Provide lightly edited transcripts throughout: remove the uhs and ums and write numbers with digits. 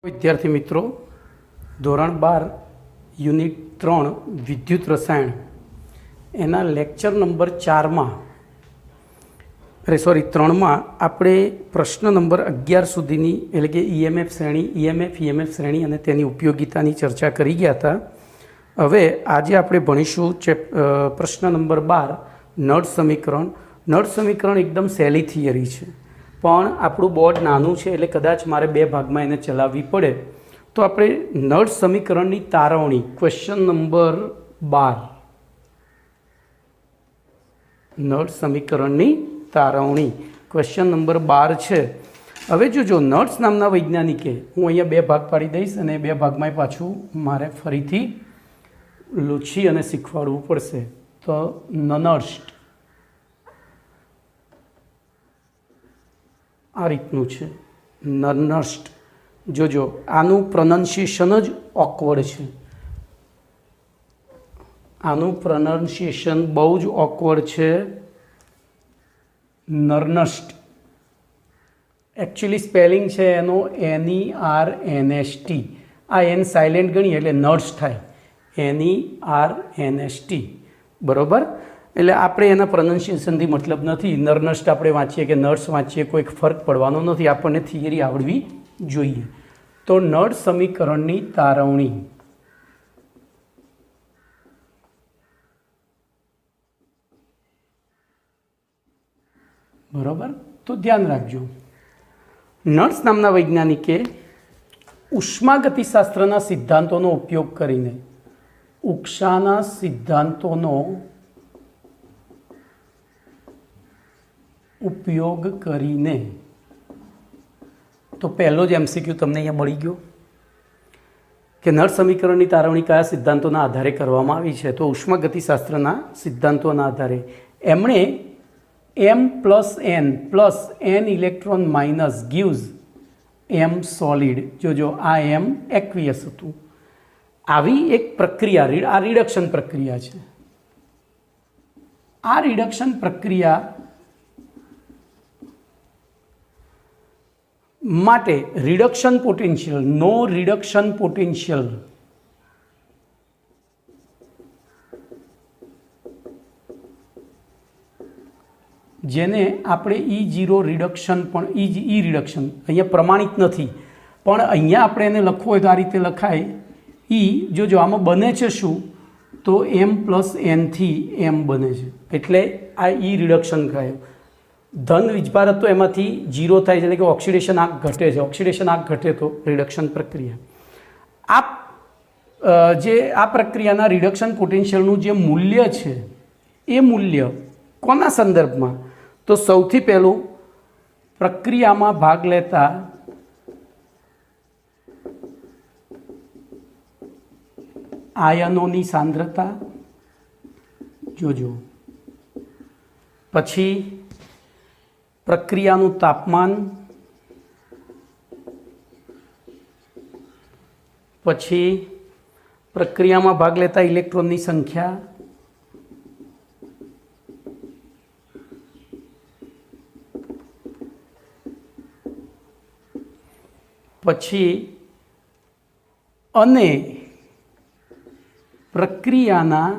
विद्यार्थी मित्रों, धोरण 12 यूनिट 3 विद्युत रसायण एना लेक्चर नंबर 4 में सॉरी 3 में આપણે પ્રશ્ન નંબર 11 સુધીની એટલે કે ઈએમએફ શ્રેણી, ઈએમએફ શ્રેણી અને તેની ઉપયોગિતાની ચર્ચા કરી ગયા હતા. હવે આજે આપણે ભણીશું પ્રશ્ન નંબર 12 નળ સમીકરણ. નળ સમીકરણ એકદમ સહેલી થિયરી છે, પણ આપણું બોર્ડ નાનું છે એટલે કદાચ મારે બે ભાગમાં એને ચલાવવી પડે. તો આપણે નળ સમીકરણની તારવણી ક્વેશ્ચન નંબર 12 નળ સમીકરણની તારવણી ક્વેશ્ચન નંબર 12 છે. હવે જોજો, નર્સ નામના વૈજ્ઞાનિકે, હું અહીંયા બે ભાગ પાડી દઈશ અને બે ભાગમાં પાછું મારે ફરીથી લૂછી અને શીખવાડવું પડશે. તો નર્સ્ટ આ રીતનું છે, નર્સ્ટ. જોજો, આનું પ્રોનાઉન્સિએશન જ ઓકવર્ડ છે, આનું પ્રોનાઉન્સિએશન બહુ જ ઓકવર્ડ છે. નર્નસ્ટ એકચ્યુઅલી સ્પેલિંગ છે એનો NERNST. આ એન સાયલેન્ટ ગણીએ એટલે નર્સ થાય, NERNST. બરાબર? એટલે આપણે એના પ્રોનાઉન્સિએશનથી મતલબ નથી. નર્નસ્ટ આપણે વાંચીએ કે નર્સ વાંચીએ કોઈ ફરક પડવાનો નથી, આપણને થિયરી આવડવી જોઈએ. તો નળ સમીકરણની તારવણી. બરાબર? તો ધ્યાન રાખજો, નર્સ નામના વૈજ્ઞાનિકે ઉષ્માગતિશાસ્ત્રના સિદ્ધાંતોનો ઉપયોગ કરીને ઉષ્માના સિદ્ધાંતોનો ઉપયોગ કરીને, તો પહેલો જ MCQ તમને અહીંયા મળી ગયો કે નળ સમીકરણની તારવણી કયા સિદ્ધાંતોના આધારે કરવામાં આવી છે. તો ઉષ્માગતિશાસ્ત્રના સિદ્ધાંતોના આધારે એમણે M+N electron minus gives M solid. જોજો, આ M એક્વિયસ હતું. આવી એક પ્રક્રિયા, આ રિડક્શન પ્રક્રિયા છે. આ રિડક્શન પ્રક્રિયા માટે રિડક્શન પોટેન્શિયલ, નો રિડક્શન પોટેન્શિયલ જેને આપણે E0 રિડક્શન પણ ઈ રિડક્શન અહીંયા પ્રમાણિત નથી, પણ અહીંયા આપણે એને લખવું હોય તો આ રીતે લખાય. જોજો, આમાં બને છે શું? તો M+N થી M બને છે, એટલે આ ઈ રિડક્શન કહે. ધન વીજભાર હતો એમાંથી 0 થાય છે, એટલે કે ઓક્સિડેશન આંક ઘટે છે. ઓક્સિડેશન આંક ઘટે તો રિડક્શન પ્રક્રિયા. આ પ્રક્રિયાના રિડક્શન પોટેન્શિયલનું જે મૂલ્ય છે એ મૂલ્ય કોના સંદર્ભમાં? તો સૌથી પહેલું પ્રક્રિયામાં ભાગ લેતા આયનોની સાંદ્રતા. જોજો, પછી પ્રક્રિયાનું તાપમાન, પછી પ્રક્રિયામાં ભાગ લેતા ઇલેક્ટ્રોનની સંખ્યા, પછી અને પ્રક્રિયાના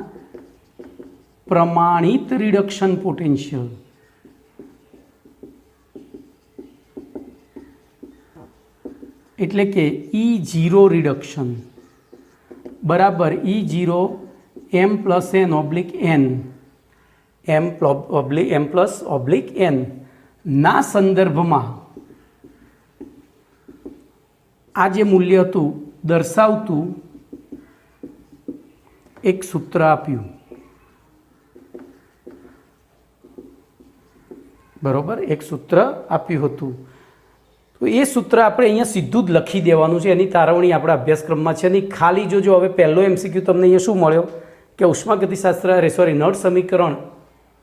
પ્રમાણિત રિડક્શન પોટેન્શિયલ. એટલે કે E0 રિડક્શન બરાબર E0 M+N/N M+N ના સંદર્ભમાં આ જે મૂલ્ય હતું દર્શાવતું એક સૂત્ર આપ્યું. બરોબર? એક સૂત્ર આપ્યું હતું. તો એ સૂત્ર આપણે અહીંયા સીધું જ લખી દેવાનું છે. એની તારવણી આપણા અભ્યાસક્રમમાં છે નહીં. ખાલી જોજો, હવે પહેલો MCQ તમને અહીંયા શું મળ્યો કે ઉષ્માગતિશાસ્ત્ર નળ સમીકરણ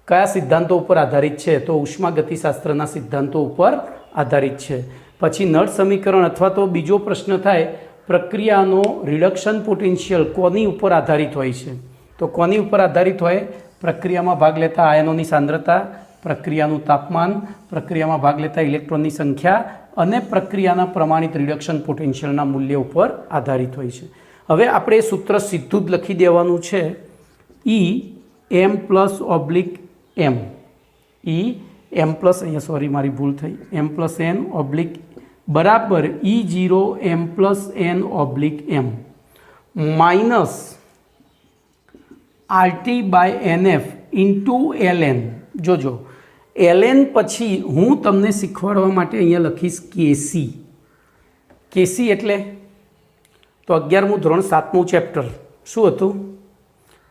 કયા સિદ્ધાંતો ઉપર આધારિત છે? તો ઉષ્માગતિશાસ્ત્રના સિદ્ધાંતો ઉપર આધારિત છે. પછી નળ સમીકરણ અથવા તો બીજો પ્રશ્ન થાય, પ્રક્રિયાનો રિડક્શન પોટેન્શિયલ કોની ઉપર આધારિત હોય છે? તો કોની ઉપર આધારિત હોય? પ્રક્રિયામાં ભાગ લેતા આયનોની સાંદ્રતા, પ્રક્રિયાનું તાપમાન, પ્રક્રિયામાં ભાગ લેતા ઇલેક્ટ્રોનની સંખ્યા અને પ્રક્રિયાના પ્રમાણિત રિડક્શન પોટેન્શિયલના મૂલ્ય ઉપર આધારિત હોય છે. હવે આપણે એ સૂત્ર સીધું જ લખી દેવાનું છે, E M plus oblique M, E M plus, અહીંયા સોરી મારી ભૂલ થઈ, એમ પ્લસ એન ઓબ્લિક બરાબર E0 M plus N oblique M minus RT by NF into LN. જોજો LN પછી હું તમને શીખવાડવા માટે અહીંયા લખીશ KC. KC એટલે તો 11મું ધોરણ 7મું ચેપ્ટર શું હતું?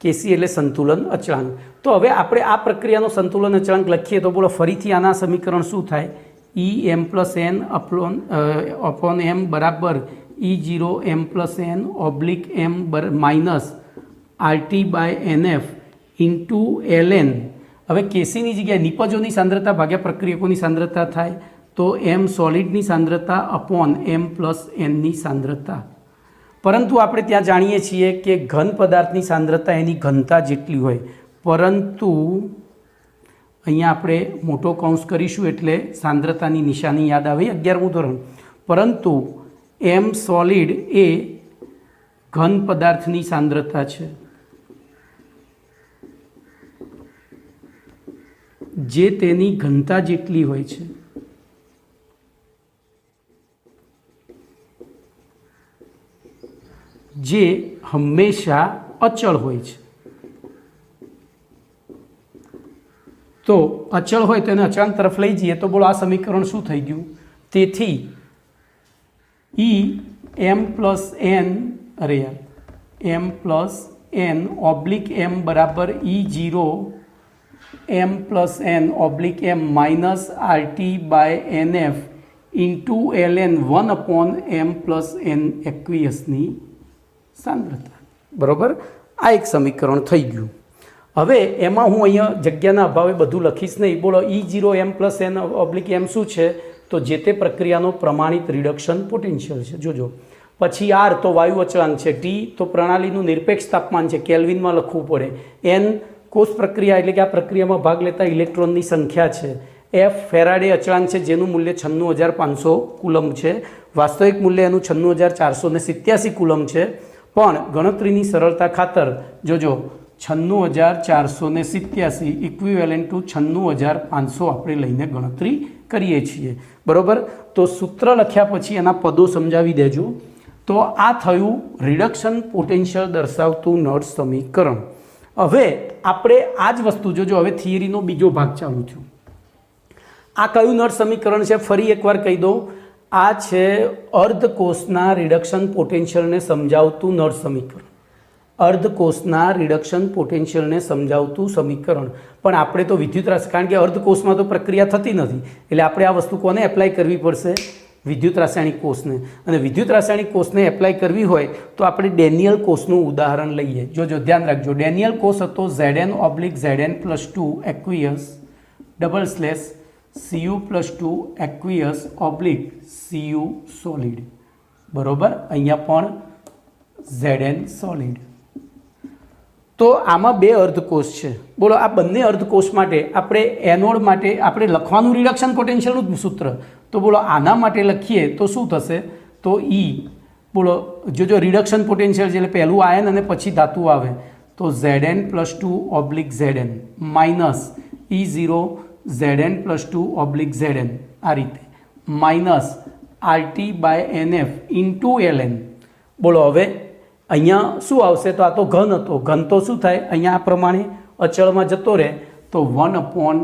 KC એટલે સંતુલન અચળાંક. તો હવે આપણે આ પ્રક્રિયાનો સંતુલન અચળાંક લખીએ તો બોલો ફરીથી આના સમીકરણ શું થાય? E M plus N upon M બરાબર E0 M plus N oblique M minus RT by NF into LN. હવે કેસીની જગ્યાએ નિપજોની સાંદ્રતા ભાગ્યા પ્રક્રિયકોની સાંદ્રતા થાય તો એમ સોલિડની સાંદ્રતા અપોન એમ પ્લસ એનની સાંદ્રતા. પરંતુ આપણે ત્યાં જાણીએ છીએ કે ઘન પદાર્થની સાંદ્રતા એની ઘનતા જેટલી હોય, પરંતુ અહીંયા આપણે મોટો કૌંસ કરીશું એટલે સાંદ્રતાની નિશાની યાદ આવે, 11મું ધોરણ. પરંતુ એમ સોલિડ એ ઘન પદાર્થની સાંદ્રતા છે જે તેની ઘનતા જેટલી હોય છે. જે હંમેશા અચળ હોય છે. તો અચળ હોય તો એને અચળાંક તરફ લઈ જઈએ તો બોલો આ સમીકરણ શું થઈ ગયું? તેથી E M plus N M plus N oblique M બરાબર E0 M plus N oblique M minus RT by NF into LN 1 upon M plus N એક્વિયસની સાંદ્રતા. બરાબર, આ એક સમીકરણ થઈ ગયું. હવે એમાં હું અહીંયા જગ્યાના અભાવે બધું લખીશ નહીં. બોલો E0 M plus N oblique એમ શું છે? તો જે તે પ્રક્રિયાનો પ્રમાણિત રિડક્શન પોટેન્શિયલ છે. જોજો પછી R તો વાયુ અચળાંક છે, T તો પ્રણાલીનું નિરપેક્ષ તાપમાન છે, કેલ્વિનમાં લખવું પડે, N કોષ પ્રક્રિયા એટલે કે આ પ્રક્રિયામાં ભાગ લેતા ઇલેક્ટ્રોનની સંખ્યા છે, F ફેરાડે અચળાંક છે જેનું મૂલ્ય 96,500 કુલમ છે, વાસ્તવિક મૂલ્ય એનું 96,487 કુલમ છે, પણ ગણતરીની સરળતા ખાતર જોજો 96,487 ઇક્વિવેલન્ટ ટુ 96,500 આપણે લઈને ગણતરી કરીએ છીએ. બરાબર, તો સૂત્ર લખ્યા પછી એના પદો સમજાવી દેજો. તો આ થયું રિડક્શન પોટેન્શિયલ દર્શાવતું નળ સમીકરણ. હવે આપણે આ જ વસ્તુ જોજો, હવે થિયરીનો બીજો ભાગ ચાલુ થયો. આ કયું નળ સમીકરણ છે? ફરી એકવાર કહી દઉં, આ છે અર્ધકોષના રિડક્શન પોટેન્શિયલને સમજાવતું નળ સમીકરણ. અર્ધકોષના રિડક્શન પોટેન્શિયલને સમજાવતું સમીકરણ. પણ આપણે તો વિદ્યુત રાસાયણિક, કારણ કે અર્ધકોષમાં તો પ્રક્રિયા થતી નથી, એટલે આપણે આ વસ્તુ કોને એપ્લાય કરવી પડશે? વિદ્યુત રાસાયણિક કોષને. અને વિદ્યુત રાસાયણિક કોષને એપ્લાય કરવી હોય તો આપણે ડેનિયલ કોષનું ઉદાહરણ લઈએ. જોજો ધ્યાન રાખજો, ડેનિયલ કોષ હતો Zn oblique Zn+2 aqueous double slash Cu+2 aqueous oblique Cu solid. બરોબર, અહીંયા પણ Zn સોલિડ. તો આમાં બે અર્ધકોષ છે. બોલો આ બંને અર્ધકોષ માટે આપણે એનોડ માટે આપણે લખવાનું રિડક્શન પોટેન્શિયલનું જ સૂત્ર. તો બોલો આના માટે લખીએ તો શું થશે? તો E બોલો જોજો રિડક્શન પોટેન્શિયલ એટલે પહેલું આયન અને પછી ધાતુ આવે તો Zn+2 oblique Zn minus E0 Zn+2 oblique Zn આ રીતે minus RT by NF into LN. બોલો હવે અહીંયા શું આવશે? તો આ તો ઘન હતો, ઘન તો શું થાય? અહીંયા આ પ્રમાણે અચળમાં જતો રહે તો 1 અપોન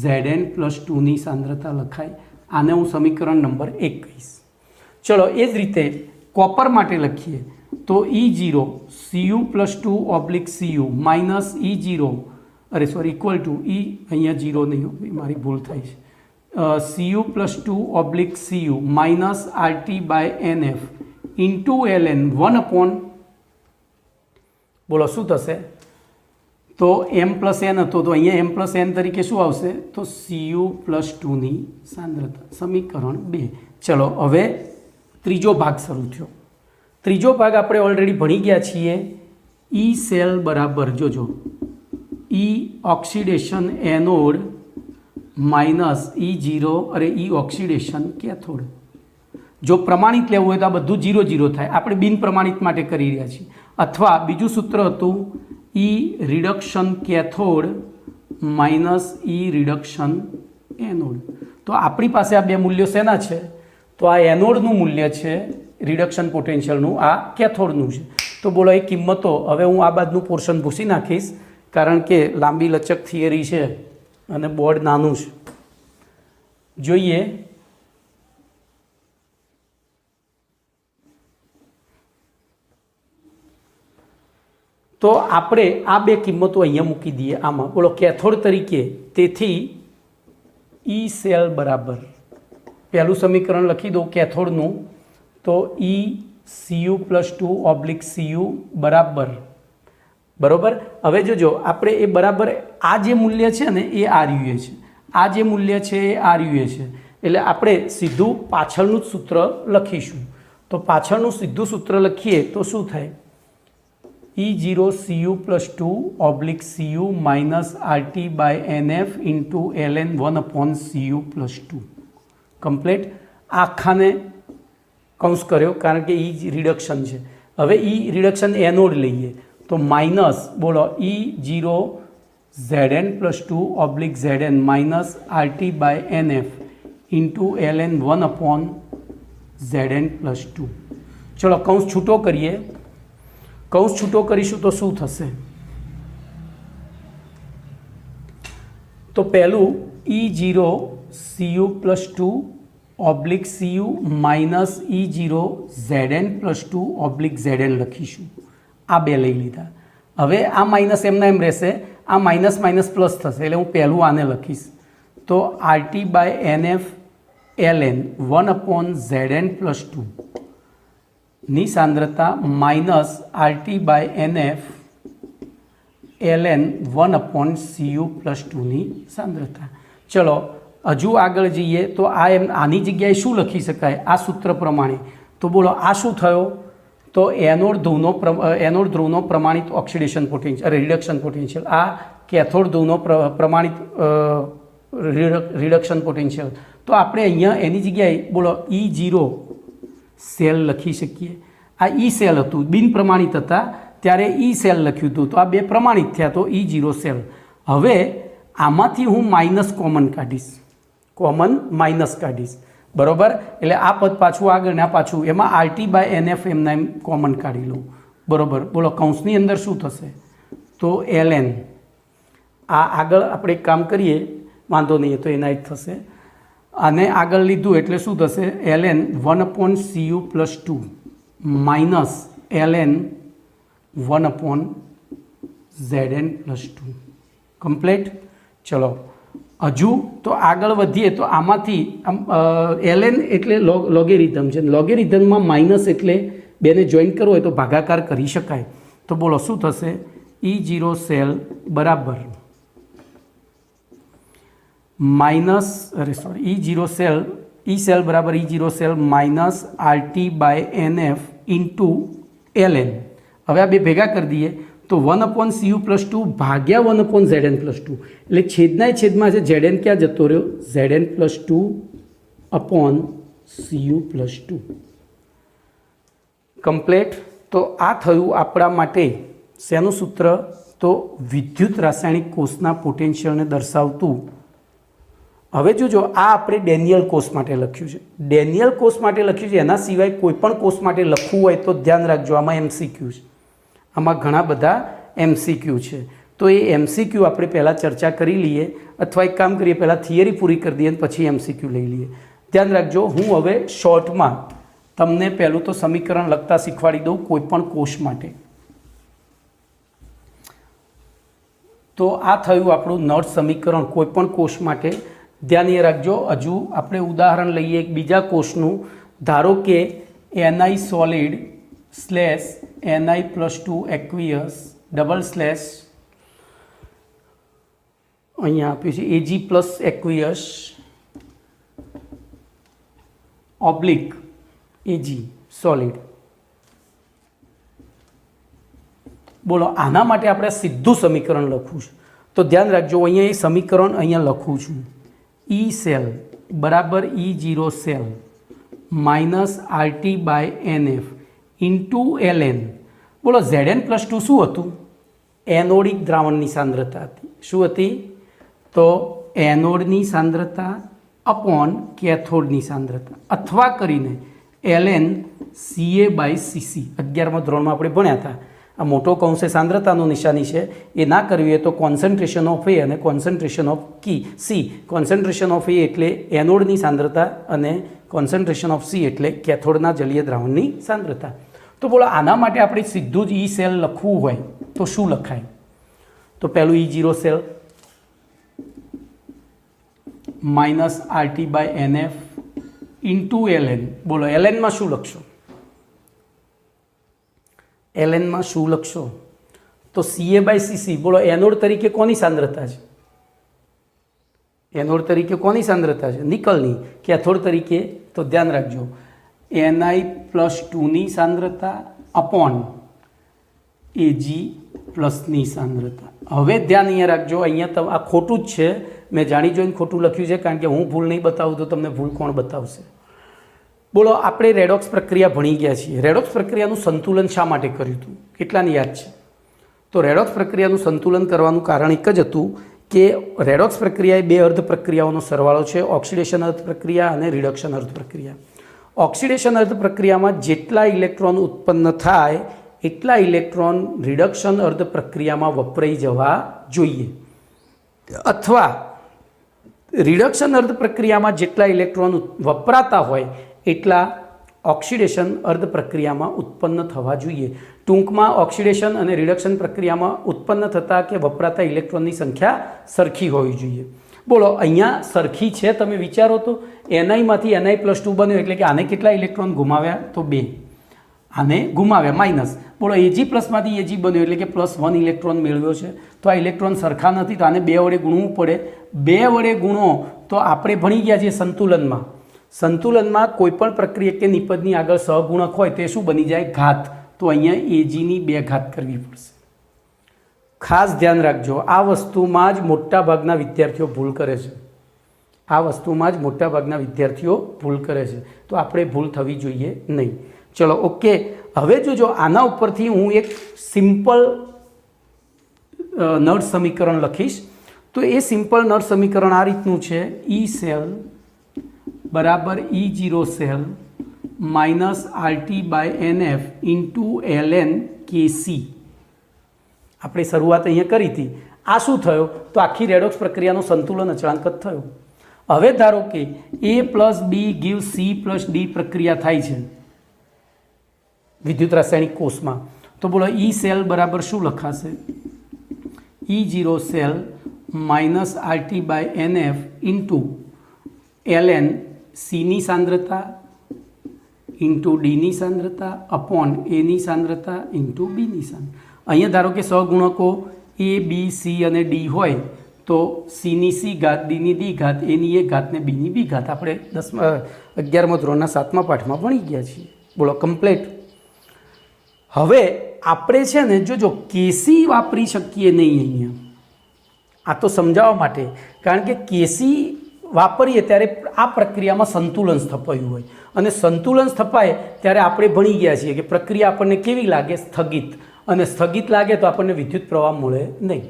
Zn+2ની સાંદ્રતા લખાય. આને હું સમીકરણ નંબર 1 કહીશ. ચલો એ જ રીતે કોપર માટે લખીએ તો E0 Cu+2 oblique Cu minus E0 equal to અહીંયા 0 નહીં, મારી ભૂલ થાય છે, Cu+2 oblique Cu minus RT by NF into LN 1 upon બોલો શું થશે? તો M પ્લસ એન હતો તો અહીંયા M પ્લસ એન તરીકે શું આવશે? તો Cu+2ની સાંદ્રતા. સમીકરણ 2. ચલો હવે ત્રીજો ભાગ શરૂ થયો. ત્રીજો ભાગ આપણે ઓલરેડી ભણી ગયા છીએ. E સેલ બરાબર જોજો E oxidation anode minus E0 અરે E ઓક્સિડેશન કેથોડ. જો પ્રમાણિત લેવું હોય તો આ બધું 0 0 થાય. આપણે બિન પ્રમાણિત માટે કરી રહ્યા છીએ. અથવા બીજું સૂત્ર હતું E reduction cathode minus E reduction anode. તો આપણી પાસે આ બે મૂલ્યો શેના છે? તો આ એનોડનું મૂલ્ય છે રિડક્શન પોટેન્શિયલનું, આ કેથોડનું છે. તો બોલો એ કિંમતો હવે હું આ બાદનું પોર્શન ભૂસી નાખીશ, કારણ કે લાંબી લચક થિયરી છે અને બોર્ડ નાનું છે. જોઈએ તો આપણે આ બે કિંમતો અહીંયા મૂકી દઈએ આમાં. બોલો કેથોડ તરીકે, તેથી E સેલ બરાબર પહેલું સમીકરણ લખી દો કેથોડનું, તો ECU+2/Cu બરાબર. હવે જોજો આપણે એ બરાબર આ જે મૂલ્ય છે ને એ RUA છે, આ જે મૂલ્ય છે એ RUA છે. એટલે આપણે સીધું પાછળનું જ સૂત્ર લખીશું. તો પાછળનું સીધું સૂત્ર લખીએ તો શું થાય? E0Cu+2/Cu minus RT/NF into ln 1/Cu+2 complete. આખાને કૌંસ કર્યો કારણ કે E રિડક્શન છે. હવે E રિડક્શન એનોડ લઈએ તો માઇનસ બોલો E0Zn+2/Zn minus RT/NF into ln 1/Zn+2. ચલો કૌંસ છૂટો કરીએ. કૌંસ છૂટો કરીશું તો શું થશે? તો પહેલું E0Cu+2/Cu માઇનસ E0Zn+2/Zn લખીશું. આ બે લઈ લીધા. હવે આ માઇનસ એમના એમ રહેશે, આ માઇનસ માઇનસ પ્લસ થશે, એટલે હું પહેલું આને લખીશ. તો RT/NF ln 1/Zn+2 ની સાંદ્રતા માઇનસ RT/NF ln 1/Cu+2 ની સાંદ્રતા. ચલો હજુ આગળ જઈએ તો આ આની જગ્યાએ શું લખી શકાય આ સૂત્ર પ્રમાણે? તો બોલો આ શું થયો? તો એનોડ ધ્રુવનો પ્રમાણિત ઓક્સિડેશન પોટેન્શિયલ રિડક્શન પોટેન્શિયલ, આ કેથોડ ધ્રુવનો પ્રમાણિત રિડક્શન પોટેન્શિયલ. તો આપણે અહીંયા એની જગ્યાએ બોલો E0 સેલ લખી શકીએ. આ E સેલ હતું, બિન પ્રમાણિત હતા ત્યારે E સેલ લખ્યું હતું, તો આ બે પ્રમાણિત થયા તો E0 સેલ. હવે આમાંથી હું માઇનસ કોમન કાઢીશ, કોમન માઇનસ કાઢીશ બરાબર. એટલે આ પદ પાછું આગળ ને આ પાછું, એમાં RT/NF એમના એમ કોમન કાઢી લઉં બરાબર. બોલો કૌંસની અંદર શું થશે? તો ln, આ આગળ આપણે એક કામ કરીએ, વાંધો નહીં તો એના જ થશે. આને આગળ લીધું એટલે શું થશે? ln 1/Cu+2 minus ln 1/Zn+2 complete. ચલો હજુ તો આગળ વધીએ તો આમાંથી ln એટલે લોગેરિધમ છે, લોગેરિધમમાં માઇનસ એટલે બેને જોઈન્ટ કરવો હોય તો ભાગાકાર કરી શકાય. તો બોલો શું થશે? E0 સેલ બરાબર minus E0 cell, E cell બરાબર E0 cell minus RT/NF into ln. હવે આ બે ભેગા કરી દઈએ તો 1/Cu+2 ભાગ્યા 1/Zn+2, એટલે છેદના છેદમાં છે Zn ક્યાં જતો રહ્યો? Zn+2/Cu+2 complete. તો આ થયું આપણા માટે શેનું સૂત્ર? તો વિદ્યુત રાસાયણિક કોષના પોટેન્શિયલને દર્શાવતું. હવે જોજો આ આપણે ડેનિયલ કોષ માટે લખ્યું છે, ડેનિયલ કોષ માટે લખ્યું છે. એના સિવાય કોઈ પણ કોષ માટે લખવું હોય તો ધ્યાન રાખજો, આમાં MCQ છે, આમાં ઘણા બધા MCQ છે. તો એ MCQ આપણે પહેલાં ચર્ચા કરી લઈએ, અથવા એક કામ કરીએ પહેલાં થિયરી પૂરી કરી દઈએ અને પછી MCQ લઈ લઈએ. ધ્યાન રાખજો, હું હવે શોર્ટમાં તમને પહેલું તો સમીકરણ લખતા શીખવાડી દઉં કોઈ પણ કોષ માટે. તો આ થયું આપણું નળ સમીકરણ કોઈ પણ કોષ માટે. ધ્યાન એ રાખજો. હજુ આપણે ઉદાહરણ લઈએ એક બીજા કોષનું. ધારો કે Ni solid slash Ni+2 aqueous double slash અહીંયા આપ્યું છે Ag plus aqueous oblique Ag solid. બોલો આના માટે આપણે સીધું સમીકરણ લખવું છે. તો ધ્યાન રાખજો, અહીંયા એ સમીકરણ અહીંયા લખું છું. ઈ સેલ બરાબર E0 cell minus RT/NF into LN. બોલો Zn+2 શું હતું? એનોડિક દ્રાવણની સાંદ્રતા હતી. શું હતી? તો એનોડની સાંદ્રતા અપોન કેથોડની સાંદ્રતા, અથવા કરીને LN CA/CC. 11મા ધોરણમાં આપણે ભણ્યા હતા. આ મોટો કૌંસ એ સાંદ્રતાનો નિશાની છે. એ ના કરવી હોય તો કોન્સન્ટ્રેશન ઓફ A અને concentration of C. Concentration of A એટલે એનોડની સાંદ્રતા અને કોન્સન્ટ્રેશન ઓફ C એટલે કેથોડના જલીય દ્રાવણની સાંદ્રતા. તો બોલો આના માટે આપણે સીધું જ ઈ સેલ લખવું હોય તો શું લખાય? તો પહેલું E0 cell minus RT/NF into LN. બોલો LNમાં શું લખશો? LNમાં શું લખશો? તો CA/CC. બોલો એનોડ તરીકે કોની સાંદ્રતા છે? એનોડ તરીકે કોની સાંદ્રતા છે? નિકલની. કેથોડ તરીકે તો ધ્યાન રાખજો Ni+2ની સાંદ્રતા અપોન Ag+ની સાંદ્રતા. હવે ધ્યાન અહીંયા રાખજો, અહીંયા આ ખોટું જ છે. મેં જાણી જોઈને ખોટું લખ્યું છે, કારણ કે હું ભૂલ નહીં બતાવું તો તમને ભૂલ કોણ બતાવશે? બોલો આપણે રેડોક્સ પ્રક્રિયા ભણી ગયા છીએ. રેડોક્સ પ્રક્રિયાનું સંતુલન શા માટે કર્યું હતું? કેટલાને યાદ છે? તો રેડોક્સ પ્રક્રિયાનું સંતુલન કરવાનું કારણ એક જ હતું કે રેડોક્સ પ્રક્રિયા એ બે અર્ધ પ્રક્રિયાઓનો સરવાળો છે, ઓક્સિડેશન અર્ધ પ્રક્રિયા અને રિડક્શન અર્ધ પ્રક્રિયા. ઓક્સિડેશન અર્ધ પ્રક્રિયામાં જેટલા ઇલેક્ટ્રોન ઉત્પન્ન થાય એટલા ઇલેક્ટ્રોન રિડક્શન અર્ધ પ્રક્રિયામાં વપરાઈ જવા જોઈએ, અથવા રિડક્શન અર્ધ પ્રક્રિયામાં જેટલા ઇલેક્ટ્રોન વપરાતા હોય એટલા ઓક્સિડેશન અર્ધ પ્રક્રિયામાં ઉત્પન્ન થવા જોઈએ. ટૂંકમાં ઓક્સિડેશન અને રિડક્શન પ્રક્રિયામાં ઉત્પન્ન થતા કે વપરાતા ઇલેક્ટ્રોનની સંખ્યા સરખી હોવી જોઈએ. બોલો અહીંયા સરખી છે? તમે વિચારો તો Ni Ni+2 બન્યો એટલે કે આને કેટલા ઇલેક્ટ્રોન ગુમાવ્યા? તો 2. આને ગુમાવ્યા માઇનસ. બોલો Ag+માંથી Ag બન્યો એટલે કે +1 ઇલેક્ટ્રોન મેળવ્યો છે. તો આ ઇલેક્ટ્રોન સરખા નથી, તો આને 2 વડે ગુણવું પડે. 2 વડે ગુણો તો આપણે ભણી ગયા છીએ સંતુલનમાં. સંતુલનમાં કોઈપણ પ્રક્રિયા કે નિપજની આગળ સહગુણક હોય તે શું બની જાય? ઘાત. તો અહીંયા Agની 2 ઘાત કરવી પડશે. ખાસ ધ્યાન રાખજો, આ વસ્તુમાં જ મોટાભાગના વિદ્યાર્થીઓ ભૂલ કરે છે. આ વસ્તુમાં જ મોટાભાગના વિદ્યાર્થીઓ ભૂલ કરે છે. તો આપણે ભૂલ થવી જોઈએ નહીં. ચલો ઓકે. હવે જો આના ઉપરથી હું એક સિમ્પલ નળ સમીકરણ લખીશ. તો એ સિમ્પલ નળ સમીકરણ આ રીતનું છે: ઈ સેલ બરાબર E0 cell minus RT/NF into LN KC. આપણે શરૂઆત અહીંયા કરી હતી. આ શું થયો? તો આખી રેડોક્સ પ્રક્રિયાનો સંતુલન અચળાંક જ થયો. હવે ધારો કે A+B gives C+D પ્રક્રિયા થાય છે વિદ્યુત રાસાયણિક કોષમાં. તો બોલો ઈ સેલ બરાબર શું લખાશે? E0 cell minus RT/NF into LN Cની સાંદ્રતા ઇન્ટુ Dની સાંદ્રતા અપોન Aની સાંદ્રતા ઇન્ટુ Bની સાંદ્રતા. અહીંયા ધારો કે સહગુણકો A, B, C અને D હોય તો Cની C ઘાત, Dની D ઘાત, Aની A ઘાત ને Bની B ઘાત આપણે 11મા ધોરણના 7મા પાઠમાં ભણી ગયા છીએ. બોલો કમ્પ્લીટ. હવે આપણે છે ને જો KC વાપરી શકીએ નહીં અહીંયા. આ તો સમજાવવા માટે, કારણ કે KC વાપરીએ ત્યારે આ પ્રક્રિયામાં સંતુલન સ્થપાયું હોય, અને સંતુલન સ્થપાય ત્યારે આપણે ભણી ગયા છીએ કે પ્રક્રિયા આપણને કેવી લાગે? સ્થગિત. અને સ્થગિત લાગે તો આપણને વિદ્યુત પ્રવાહ મળે નહીં.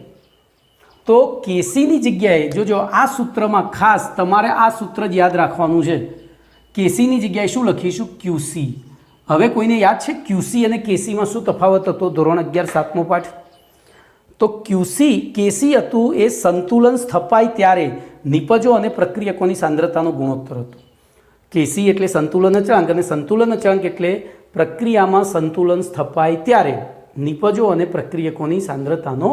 તો KCની જગ્યાએ જો આ સૂત્રમાં ખાસ તમારે આ સૂત્ર જ યાદ રાખવાનું છે. KCની જગ્યાએ શું લખીશું? QC. હવે કોઈને યાદ છે QC અને KCમાં શું તફાવત હતો? ધોરણ 11 7મો પાઠ. તો KC હતું એ સંતુલન સ્થપાય ત્યારે નિપજો અને પ્રક્રિયકોની સાંદ્રતાનો ગુણોત્તર હતો. KC એટલે સંતુલન અચળાંક, અને સંતુલન અચળાંક એટલે પ્રક્રિયામાં સંતુલન સ્થપાય ત્યારે નિપજો અને પ્રક્રિયકોની સાંદ્રતાનો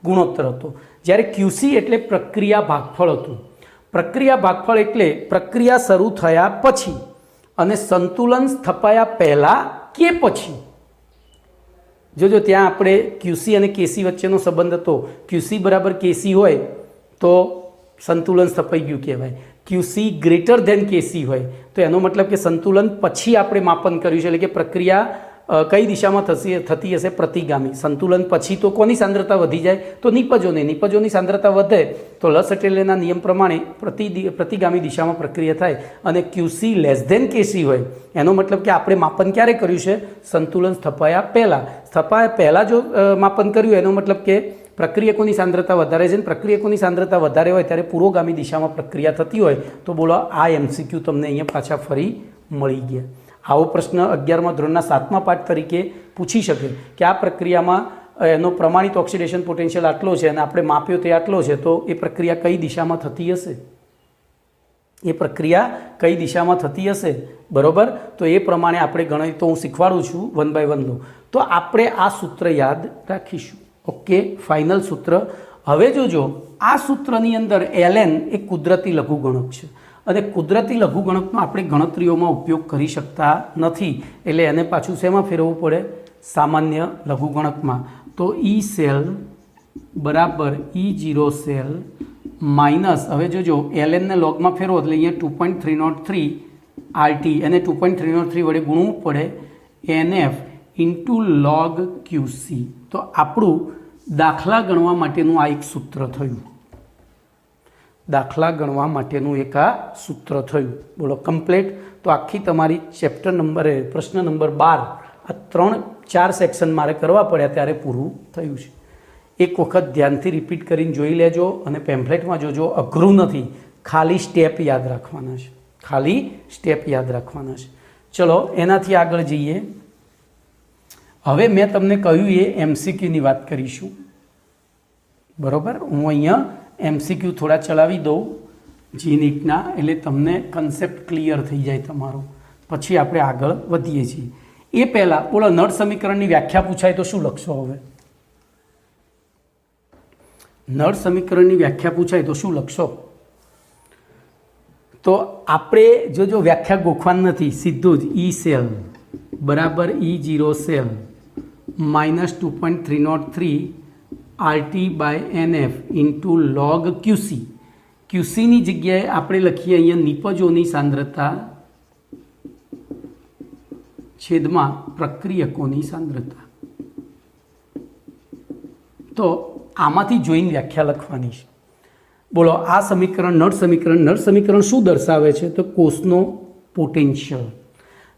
ગુણોત્તર હતો. જ્યારે QC એટલે પ્રક્રિયા ભાગફળ હતું. પ્રક્રિયા ભાગફળ એટલે પ્રક્રિયા શરૂ થયા પછી અને સંતુલન સ્થપાયા પહેલાં કે પછી. જો ત્યાં આપણે QC અને KC વચ્ચેનો સંબંધ હતો. QC બરાબર KC હોય તો સંતુલન સ્થપાઈ ગયું કહેવાય. QC ગ્રેટર ધેન KC હોય તો એનો મતલબ કે સંતુલન પછી આપણે માપન કર્યું છે, એટલે કે પ્રક્રિયા કઈ દિશામાં થતી હશે? પ્રતિગામી. સંતુલન પછી તો કોની સાંદ્રતા વધી જાય? તો નિપજોની. નિપજોની સાંદ્રતા વધે તો લસટેલેના નિયમ પ્રમાણે પ્રતિગામી દિશામાં પ્રક્રિયા થાય અને QC લેસ ધેન KC હોય. એનો મતલબ કે આપણે માપન ક્યારે કર્યું છે? સંતુલન સ્થપાયા પહેલાં જો માપન કર્યું એનો મતલબ કે પ્રક્રિયકોની સાંદ્રતા વધારે છે. પ્રક્રિયકોની સાંદ્રતા વધારે હોય ત્યારે પૂર્વગામી દિશામાં પ્રક્રિયા થતી હોય. તો બોલો આ MCQ તમને અહીંયા પાછા ફરી મળી ગયા. આવો પ્રશ્ન 11મા ધોરણના 7મા પાઠ તરીકે પૂછી શકે કે આ પ્રક્રિયામાં એનો પ્રમાણિત ઓક્સિડેશન પોટેન્શિયલ આટલો છે અને આપણે માપ્યો તે આટલો છે, તો એ પ્રક્રિયા કઈ દિશામાં થતી હશે? એ પ્રક્રિયા કઈ દિશામાં થતી હશે? બરાબર. તો એ પ્રમાણે આપણે ગણિત તો હું શીખવાડું છું 1 by 1 નું. તો આપણે આ સૂત્ર યાદ રાખીશું. ઓકે, ફાઇનલ સૂત્ર. હવે જોજો, આ સૂત્રની અંદર ln એ કુદરતી લઘુગણક છે અને કુદરતી લઘુગણકનો આપણે ગણતરીઓમાં ઉપયોગ કરી શકતા નથી. એટલે એને પાછું શેમાં ફેરવવું પડે? સામાન્ય લઘુગણકમાં. તો E સેલ બરાબર E0 સેલ માઇનસ, હવે જોજો ln ને લોગમાં ફેરવો એટલે અહીંયા 2.303 RT એને 2.303 વડે ગુણવું પડે NF ઇન્ટુ log QC. તો આપણું દાખલા ગણવા માટેનું આ એક સૂત્ર થયું. દાખલા ગણવા માટેનું એક આ સૂત્ર થયું. બોલો કમ્પ્લીટ. તો આખી તમારી ચેપ્ટર નંબર પ્રશ્ન નંબર 12 આ 3-4 સેક્શન મારે કરવા પડ્યા ત્યારે પૂરું થયું છે. એક વખત ધ્યાનથી રિપીટ કરીને જોઈ લેજો અને પેમ્ફલેટમાં જોજો. અઘરું નથી, ખાલી સ્ટેપ યાદ રાખવાના છે. ખાલી સ્ટેપ યાદ રાખવાના છે. ચલો એનાથી આગળ જઈએ. હવે મેં તમને કહ્યું એ MCQની વાત કરીશું. બરાબર. હું અહીંયા MCQ થોડા ચલાવી દઉં GNETના, એટલે તમને કન્સેપ્ટ ક્લિયર થઈ જાય તમારો. પછી આપણે આગળ વધીએ છીએ. એ પહેલાં બોલો, નળ સમીકરણની વ્યાખ્યા પૂછાય તો શું લખશો? હવે નળ સમીકરણની વ્યાખ્યા પૂછાય તો શું લખશો? તો આપણે જો વ્યાખ્યા ગોખવાની નથી, સીધું જ E સેલ બરાબર E0 cell minus 2.303 RT by NF into log QC. QCની જગ્યાએ આપણે લખીએ અહીંયા નિપજોની સાંદ્રતા છેદમાં પ્રક્રિયકોની સાંદ્રતા. તો આમાંથી જોઈને વ્યાખ્યા લખવાની છે. બોલો, આ સમીકરણ નળ સમીકરણ શું દર્શાવે છે? તો કોષનો પોટેન્શિયલ.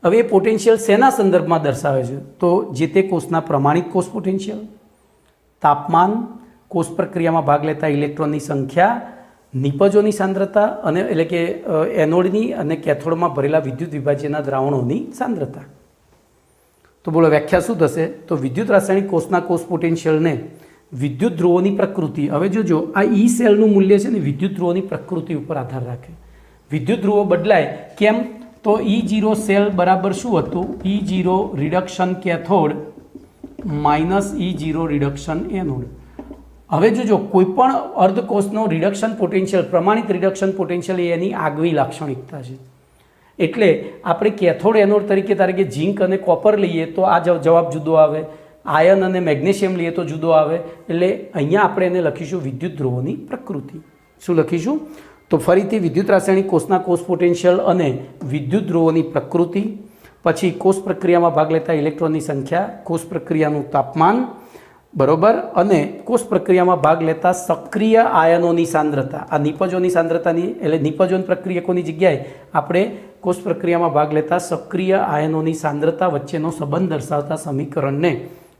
હવે એ પોટેન્શિયલ શેના સંદર્ભમાં દર્શાવે છે? તો જે તે કોષના પ્રમાણિત કોષ પોટેન્શિયલ, તાપમાન, કોષ પ્રક્રિયામાં ભાગ લેતા ઇલેક્ટ્રોનની સંખ્યા, નિપજોની સાંદ્રતા અને એટલે કે એનોડની અને કેથોડમાં ભરેલા વિદ્યુત વિભાજ્યના દ્રાવણોની સાંદ્રતા. તો બોલો વ્યાખ્યા શું થશે? તો વિદ્યુત રાસાયણિક કોષના કોષ પોટેન્શિયલને વિદ્યુત ધ્રુવોની પ્રકૃતિ. હવે જોજો, આ E સેલનું મૂલ્ય છે ને વિદ્યુત ધ્રુવોની પ્રકૃતિ ઉપર આધાર રાખે. વિદ્યુત ધ્રુવો બદલાય કેમ? તો E0 સેલ બરાબર શું હતું? E0 reduction cathode minus E0 reduction anode. હવે જોજો, કોઈ પણ અર્ધકોષનો રિડક્શન પોટેન્શિયલ, પ્રમાણિત રિડક્શન પોટેન્શિયલ એ એની આગવી લાક્ષણિકતા છે. એટલે આપણે કેથોડ એનોડ તરીકે ધારો કે ઝીંક અને કોપર લઈએ તો આ જવાબ જુદો આવે. આયન અને મેગ્નેશિયમ લઈએ તો જુદો આવે. એટલે અહીંયા આપણે એને લખીશું વિદ્યુત ધ્રુવોની પ્રકૃતિ. શું લખીશું? તો ફરીથી વિદ્યુત રાસાયણિક કોષના કોષ પોટેન્શિયલ અને વિદ્યુત ધ્રુવોની પ્રકૃતિ, પછી કોષ પ્રક્રિયામાં ભાગ લેતા ઇલેક્ટ્રોનની સંખ્યા, કોષ પ્રક્રિયાનું તાપમાન, બરોબર, અને કોષ પ્રક્રિયામાં ભાગ લેતા સક્રિય આયનોની સાંદ્રતા. આ નિપજોની સાંદ્રતાની એટલે નિપજોન પ્રક્રિયકોની જગ્યાએ આપણે કોષ પ્રક્રિયામાં ભાગ લેતા સક્રિય આયનોની સાંદ્રતા વચ્ચેનો સંબંધ દર્શાવતા સમીકરણને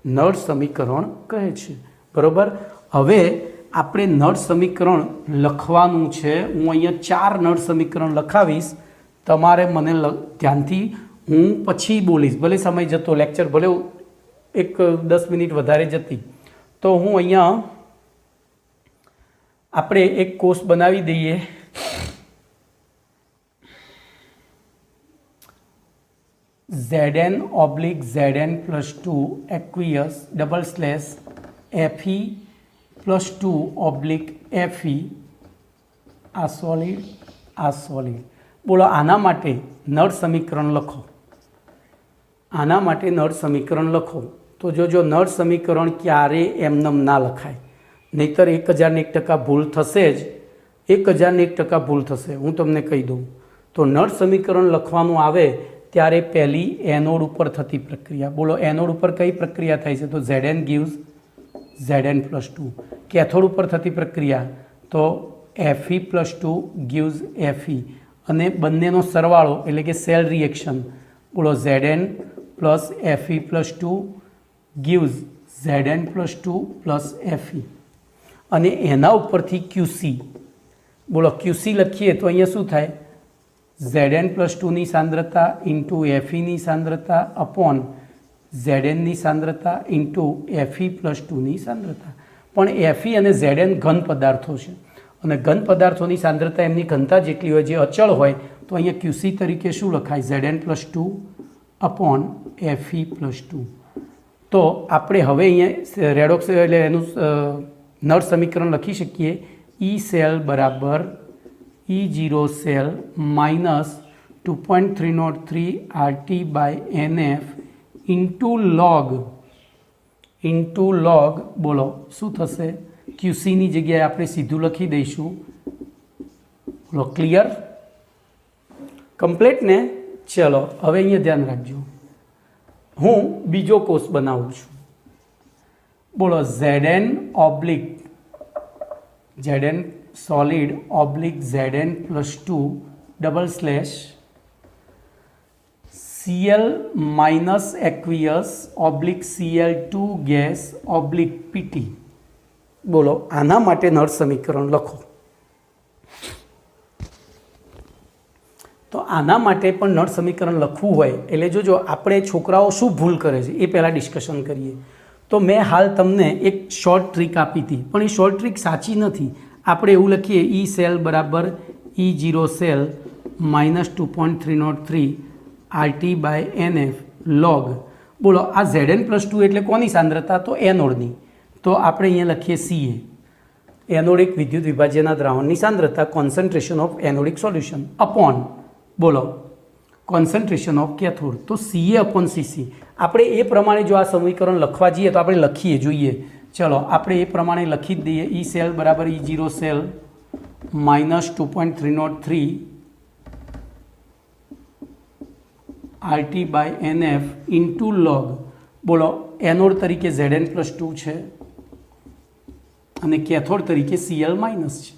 નળ સમીકરણ કહે છે. બરોબર. હવે આપણે નળ સમીકરણ લખવાનું છે. હું અહીંયા 4 નળ સમીકરણ લખાવીશ. તમારે મને ધ્યાનથી, હું પછી બોલીશ, ભલે સમય જતો, લેક્ચર ભલે એક 10 મિનિટ વધારે જતી, તો હું અહીંયા આપણે એક કોષ બનાવી દઈએ. Zn/Zn+2 aqueous /Fe+2/Fe આ સોલિડ, આ સોલિડ. બોલો, આના માટે નળ સમીકરણ લખો. આના માટે નળ સમીકરણ લખો. તો જો નળ સમીકરણ ક્યારે એમનેમ ના લખાય, નહીંતર 1001% ભૂલ થશે જ. 1001% ભૂલ થશે, હું તમને કહી દઉં. તો નળ સમીકરણ લખવાનું આવે ત્યારે પહેલી એનોડ ઉપર થતી પ્રક્રિયા. બોલો એનોડ ઉપર કઈ પ્રક્રિયા થાય છે? તો Zn gives Zn+2. કેથોડ ઉપર થતી પ્રક્રિયા તો Fe+2 gives Fe, અને બંનેનો સરવાળો એટલે કે સેલ રિએક્શન. બોલો Zn plus Fe+2 gives Zn+2 plus Fe, અને એના ઉપરથી QC. બોલો QC લખીએ તો અહીંયા શું થાય? Zn+2ની સાંદ્રતા ઇન્ટુ Feની સાંદ્રતા અપોન Znની સાંદ્રતા ઇન્ટુ Fe+2ની સાંદ્રતા. પણ Fe અને Zn ઘન પદાર્થો છે, અને ઘન પદાર્થોની સાંદ્રતા એમની ઘનતા જેટલી હોય, જે અચળ હોય, તો અહીંયા QC તરીકે શું લખાય? Zn+2 upon Fe+2. તો આપણે હવે અહીંયા રેડોક્સ એટલે એનું નળ સમીકરણ લખી શકીએ. E સેલ બરાબર E0 cell minus 2.303 RT/NF into log. બોલો શું થશે? QCની જગ્યાએ આપણે સીધું લખી દઈશું. બોલો ક્લિયર, કમ્પ્લીટ ને? ચલો હવે અહીંયા ધ્યાન રાખજો, હું બીજો કોષ બનાવું છું. બોલો Zn solid Zn+2 double slash Cl minus aqueous Cl2 gas PT. બોલો આના માટે નળ સમીકરણ લખો. તો આના માટે પણ નળ સમીકરણ લખવું હોય એટલે જોજો, આપણે છોકરાઓ શું ભૂલ કરે છે એ પહેલાં ડિસ્કશન કરીએ. તો મેં હાલ તમને એક શોર્ટ ટ્રીક આપી હતી, પણ એ શોર્ટ ટ્રીક સાચી નથી. આપણે એવું લખીએ E સેલ બરાબર E0 cell minus 2.303 RT/NF log. બોલો આ Zn+2 એટલે કોની સાંદ્રતા? તો એનોડની. તો આપણે અહીંયા લખીએ CA. એનોડ એક વિદ્યુત વિભાજ્યના દ્રાવણની સાંદ્રતા, કોન્સન્ટ્રેશન ઓફ એનોડિક સોલ્યુશન અપોન બોલો કોન્સન્ટ્રેશન ઓફ કેથોડ. તો CA અપોન CC. આપણે એ પ્રમાણે જો આ સમીકરણ લખવા જઈએ તો આપણે લખીએ જોઈએ. ચલો આપણે એ પ્રમાણે લખી જ દઈએ. E સેલ બરાબર E0 cell minus 2.303 RT/NF into log. બોલો એનોડ તરીકે Zn+2 છે અને કેથોડ તરીકે Cl માઇનસ છે.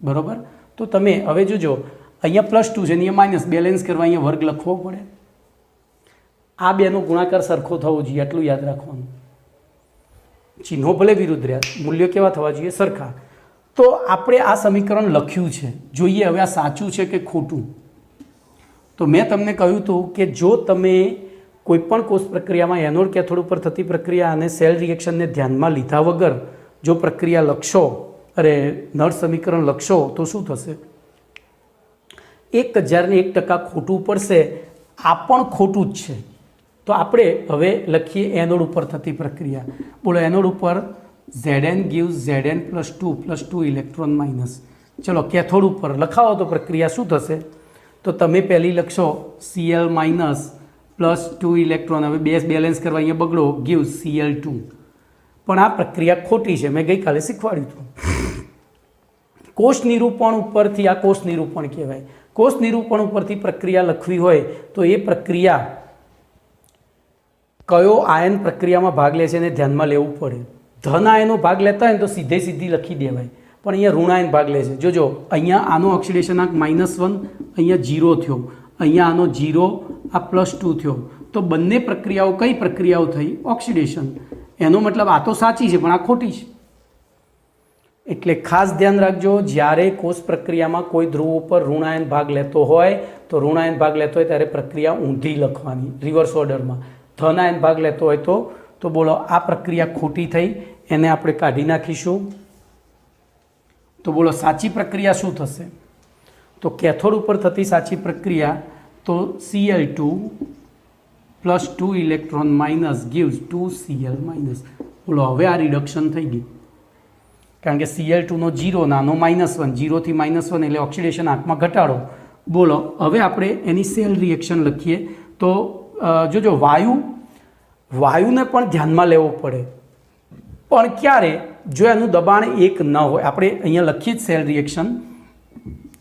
બરાબર? તો તમે હવે જોજો, અહીંયા +2 છે ને અહીંયા માઇનસ, બેલેન્સ કરવા અહીંયા વર્ગ લખવો પડે. આ બેનો ગુણાકાર સરખો થવો જોઈએ, આટલું યાદ રાખવાનું. ચિહ્નો ભલે વિરુદ્ધ રહ્યા, મૂલ્યો કેવા થવા જોઈએ? સરખા. તો આપણે આ સમીકરણ લખ્યું છે, જોઈએ હવે આ સાચું છે કે ખોટું. તો મેં તમને કહ્યું હતું કે જો તમે કોઈપણ કોષ પ્રક્રિયામાં એનોડ કેથોડ ઉપર થતી પ્રક્રિયા અને સેલ રિએક્શનને ધ્યાનમાં લીધા વગર જો પ્રક્રિયા લખશો, નળ સમીકરણ લખશો, તો શું થશે? 1001% ખોટું પડશે. આ પણ ખોટું જ છે. તો આપણે હવે લખીએ એનોડ ઉપર થતી પ્રક્રિયા. બોલો એનોડ ઉપર Zn gives Zn+2 electron minus. ચલો કેથોડ ઉપર લખાવો તો પ્રક્રિયા શું થશે? તો તમે પહેલી લખશો Cl માઇનસ +2 ઇલેક્ટ્રોન. હવે બેલેન્સ કરવા અહીંયા બગડો, gives Cl2. પણ આ પ્રક્રિયા ખોટી છે, મેં ગઈકાલે શીખવાડ્યું હતું. કોષ નિરૂપણ ઉપરથી, આ કોષ નિરૂપણ કહેવાય, કોષ નિરૂપણ ઉપરથી પ્રક્રિયા લખવી હોય તો એ પ્રક્રિયા કયો આયન પ્રક્રિયામાં ભાગ લે છે એને ધ્યાનમાં લેવું પડે. ધન આયનો ભાગ લેતા હોય ને તો સીધી લખી દેવાય, પણ અહીંયા ઋણાયન ભાગ લે છે. જોજો અહીંયા આનો ઓક્સિડેશનાંક -1, અહીંયા 0 થયો, અહીંયા આનો 0, આ +2 થયો. તો બંને પ્રક્રિયાઓ કઈ પ્રક્રિયાઓ થઈ? ઓક્સિડેશન. એનો મતલબ આ તો સાચી છે પણ આ ખોટી છે. એટલે ખાસ ધ્યાન રાખજો, જ્યારે કોષ પ્રક્રિયામાં કોઈ ધ્રુવ ઉપર ઋણાયન ભાગ લેતો હોય તો ઋણાયન ભાગ લેતો હોય ત્યારે પ્રક્રિયા ઊંધી લખવાની, રિવર્સ ઓર્ડરમાં. ધનાયન ભાગ લેતો હોય તો બોલો આ પ્રક્રિયા ખોટી થઈ, એને આપણે કાઢી નાખીશું. તો બોલો સાચી પ્રક્રિયા શું થશે? તો કેથોડ ઉપર થતી સાચી પ્રક્રિયા તો Cl2 +2 electron minus gives 2Cl minus. બોલો હવે આ રિડક્શન થઈ ગયું, કારણ કે Cl2નો 0, નાનો -1, 0 થી -1 એટલે ઓક્સિડેશન આંકમાં ઘટાડો. બોલો હવે આપણે એની સેલ રિએક્શન લખીએ. તો જોજો વાયુને પણ ધ્યાનમાં લેવો પડે, પણ ક્યારે? જો એનું દબાણ 1 ન હોય. આપણે અહીંયા લખીએ જ સેલ રિએક્શન,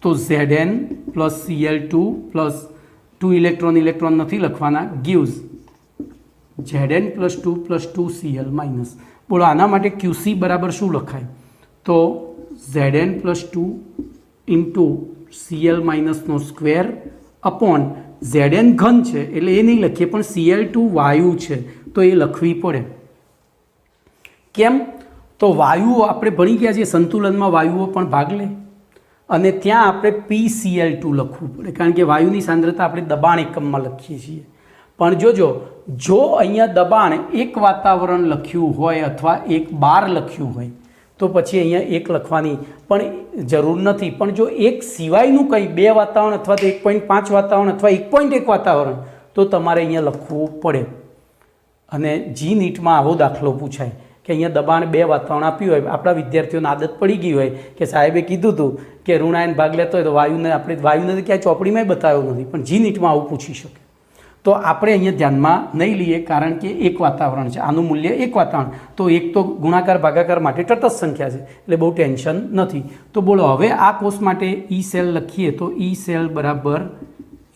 તો Zn + Cl2 + 2 ઇલેક્ટ્રોન ઇલેક્ટ્રોન નથી લખવાના, gives Zn + 2 + 2Cl માઇનસ. બોલો આના માટે QC બરાબર શું લખાય? તો Zn + 2 * Cl માઇનસનો સ્ક્વેર અપોન Zn ઘન છે એટલે એ નહીં લખીએ, પણ Cl2 વાયુ છે તો એ લખવી પડે. કેમ? તો વાયુઓ આપણે ભણી ગયા છીએ સંતુલનમાં વાયુઓ પણ ભાગ લે, અને ત્યાં આપણે PCl2 લખવું પડે, કારણ કે વાયુની સાંદ્રતા આપણે દબાણ એકમમાં લખીએ છીએ. પણ જોજો, જો અહીંયા દબાણ એક વાતાવરણ લખ્યું હોય અથવા એક બાર લખ્યું હોય તો પછી અહીંયા એક લખવાની પણ જરૂર નથી. પણ જો એક સિવાયનું કંઈ 2 વાતાવરણ અથવા તો 1.5 વાતાવરણ અથવા 1.1 વાતાવરણ તો તમારે અહીંયા લખવું પડે. અને જી નીટમાં આવો દાખલો પૂછાય કે અહીંયા દબાણ 2 વાતાવરણ આપ્યું હોય, આપણા વિદ્યાર્થીઓને આદત પડી ગઈ હોય કે સાહેબે કીધું હતું કે ઋણાયન ભાગ લેતો હોય તો વાયુને વાયુને ક્યાંય ચોપડીમાં બતાવ્યો નથી, પણ જી નીટમાં આવું પૂછી શકે. તો આપણે અહીંયા ધ્યાનમાં નહીં લઈએ, કારણ કે એક વાતાવરણ છે, આનું મૂલ્ય એક વાતાવરણ, તો એક તો ગુણાકાર ભાગાકાર માટે તટસ્થ સંખ્યા છે એટલે બહુ ટેન્શન નથી. તો બોલો હવે આ કોષ માટે ઈ સેલ લખીએ તો ઈ સેલ બરાબર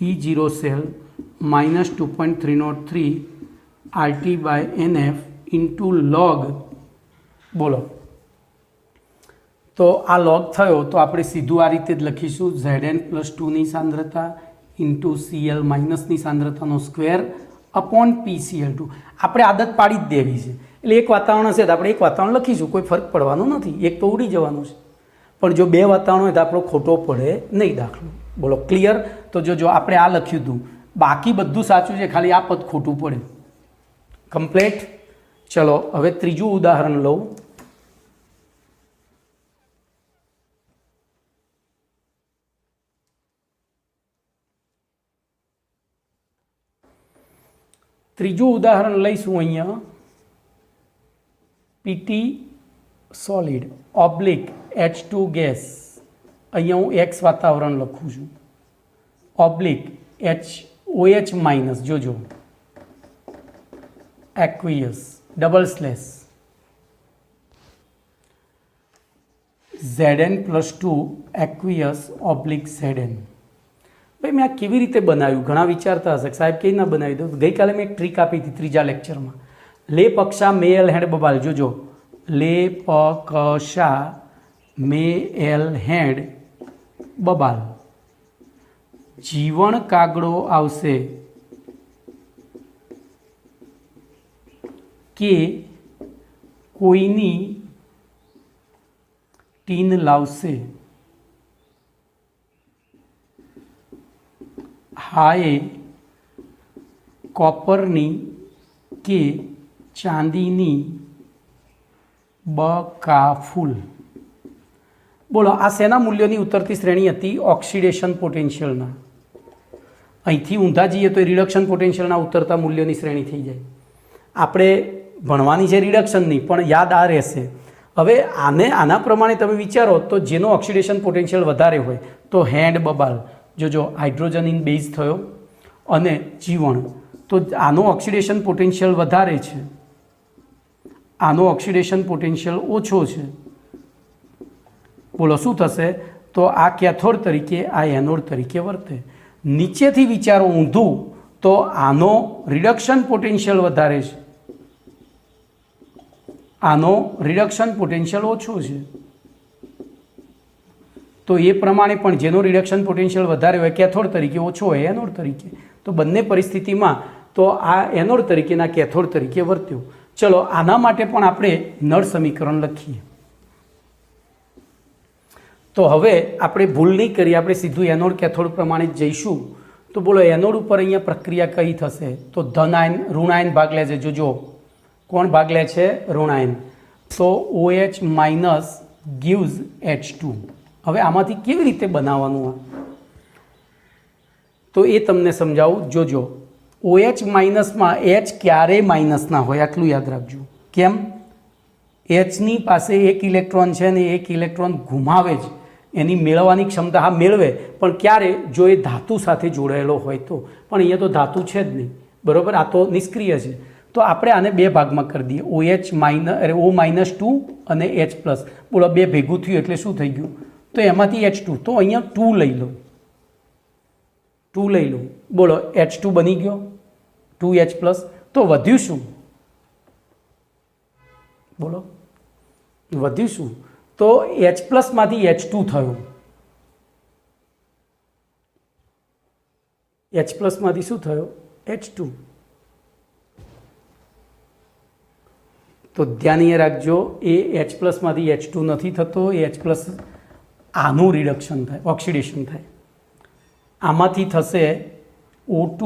E0 સેલ -2.303 RT/NF * log. બોલો તો આ log થયો તો આપણે સીધું આ રીતે જ લખીશું, Zn + 2 ની સાંદ્રતા Cl માઇનસની સાંદ્રતાનો સ્ક્વેર અપોન PCl2. આપણે આદત પાડી જ દેવી છે, એટલે એક વાતાવરણ હશે તો આપણે એક વાતાવરણ લખીશું, કોઈ ફરક પડવાનો નથી, એક તો ઉડી જવાનું છે. પણ જો 2 વાતાવરણ હોય તો આપણો ખોટો પડે નહીં દાખલો. બોલો ક્લિયર? તો જો આપણે આ લખ્યું હતું, બાકી બધું સાચું છે, ખાલી આ પદ ખોટું પડે. કમ્પ્લીટ. ચલો હવે ત્રીજું ઉદાહરણ લઉં. ત્રીજું ઉદાહરણ લઈશું અહીંયા, PT solid oblique H2 gas. અહીંયા હું X વાતાવરણ લખું છું, ઓબ્લિક OH માઇનસ, જોજો aqueous / Zn + 2 aqueous oblique Zn. ભાઈ મેં આ કેવી રીતે બનાવ્યું? ઘણા વિચારતા હશે સાહેબ કેવી રીતના બનાવી દઉં. ગઈકાલે મેં એક ટ્રીક આપી હતી ત્રીજા લેક્ચરમાં, લે પક્ષા મેલ હેડ બબાલ. જોજો, લે પક્ષા મેલ હેડ બબાલ. જીવણ કાગડો આવશે કે કોઈની ટીન લાવશે, હાએ કોપરની કે ચાંદીની બકાફૂલ. બોલો આ શેના મૂલ્યોની ઉતરતી શ્રેણી હતી? ઓક્સિડેશન પોટેન્શિયલના. અહીંથી ઊંધા જઈએ તો રિડક્શન પોટેન્શિયલના ઉતરતા મૂલ્યોની શ્રેણી થઈ જાય. આપણે ભણવાની છે રિડક્શનની, પણ યાદ આ રહેશે. હવે આના પ્રમાણે તમે વિચારો તો જેનો ઓક્સિડેશન પોટેન્શિયલ વધારે હોય તો હેન્ડ બબાલ. જોજો હાઇડ્રોજન ઇન બેઝ થયો અને જીવણ, તો આનો ઓક્સિડેશન પોટેન્શિયલ વધારે છે, આનો ઓક્સિડેશન પોટેન્શિયલ ઓછો છે. બોલો શું થશે? તો આ કેથોડ તરીકે, આ એનોડ તરીકે વર્તે. નીચેથી વિચારો ઊંધું તો આનો રિડક્શન પોટેન્શિયલ વધારે છે, આનો રિડક્શન પોટેન્શિયલ ઓછો છે. તો એ પ્રમાણે પણ જેનો રિડક્શન પોટેન્શિયલ વધારે હોય કેથોડ તરીકે, ઓછો હોય એનોડ તરીકે. તો બંને પરિસ્થિતિમાં તો આ એનોડ તરીકેના કેથોડ તરીકે વર્ત્યો. ચલો આના માટે પણ આપણે નળ સમીકરણ લખીએ. તો હવે આપણે ભૂલ નહીં કરીએ, આપણે સીધું એનોડ કેથોડ પ્રમાણે જ જઈશું. તો બોલો એનોડ ઉપર અહીંયા પ્રક્રિયા કઈ થશે? તો ધનાયન ઋણાયન ભાગ લે છે. જોજો કોણ ભાગ લે છે? ઋણાયન. તો OH માઇનસ gives H2. હવે આમાંથી કેવી રીતે બનાવવાનું? તો એ તમને સમજાવું. જોજો OH માઇનસમાં H ક્યારેય માઇનસ ના હોય, આટલું યાદ રાખજો. કેમ? Hની પાસે એક ઇલેક્ટ્રોન છે ને એક ઇલેક્ટ્રોન ગુમાવે જ, એની મેળવવાની ક્ષમતા હા મેળવે, પણ ક્યારે? જો એ ધાતુ સાથે જોડાયેલો હોય તો. પણ અહીંયા તો ધાતુ છે જ નહીં, બરાબર? આ તો નિષ્ક્રિય છે. તો આપણે આને 2 ભાગમાં કરી દઈએ, O-2 અને H+. બોલો 2 ભેગું થયું એટલે શું થઈ ગયું? તો એમાંથી H2, તો અહીંયા 2 લઈ લો, 2 2 લઈ લઉં, બોલો H2 બની ગયો 2H+, તો વધ્યું શું? બોલો વધ્યું શું? તો H+ માંથી H2 થયું, H+ માંથી શું થયો? H2. તો ધ્યાન અહીંયા રાખજો, એ H+ માંથી H2 નથી થતો, એ H+ આનું રિડક્શન થાય, ઓક્સિડેશન થાય. આમાંથી થશે O2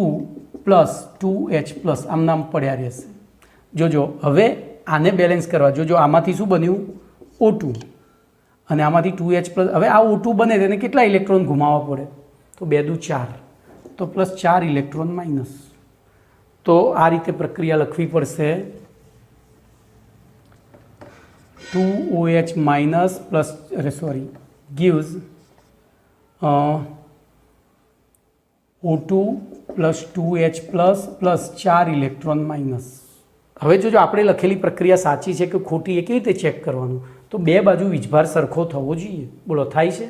+ 2H+, આમ નામ પડ્યા રહેશે. જોજો હવે આને બેલેન્સ કરવા, જોજો આમાંથી શું બન્યું? O2, અને આમાંથી 2H+. હવે આ O2 બને તેને કેટલા ઇલેક્ટ્રોન ઘુમાવવા પડે? તો 2 દુ 4, તો +4 ઇલેક્ટ્રોન માઇનસ. તો આ રીતે પ્રક્રિયા લખવી પડશે. 2OH- plus, gives O2 + 2H+ + 4 electron minus. હવે જોજો આપણે લખેલી પ્રક્રિયા સાચી છે કે ખોટી એ કેવી રીતે ચેક કરવાનું? તો બે બાજુ વીજભાર સરખો થવો જોઈએ. બોલો થાય છે?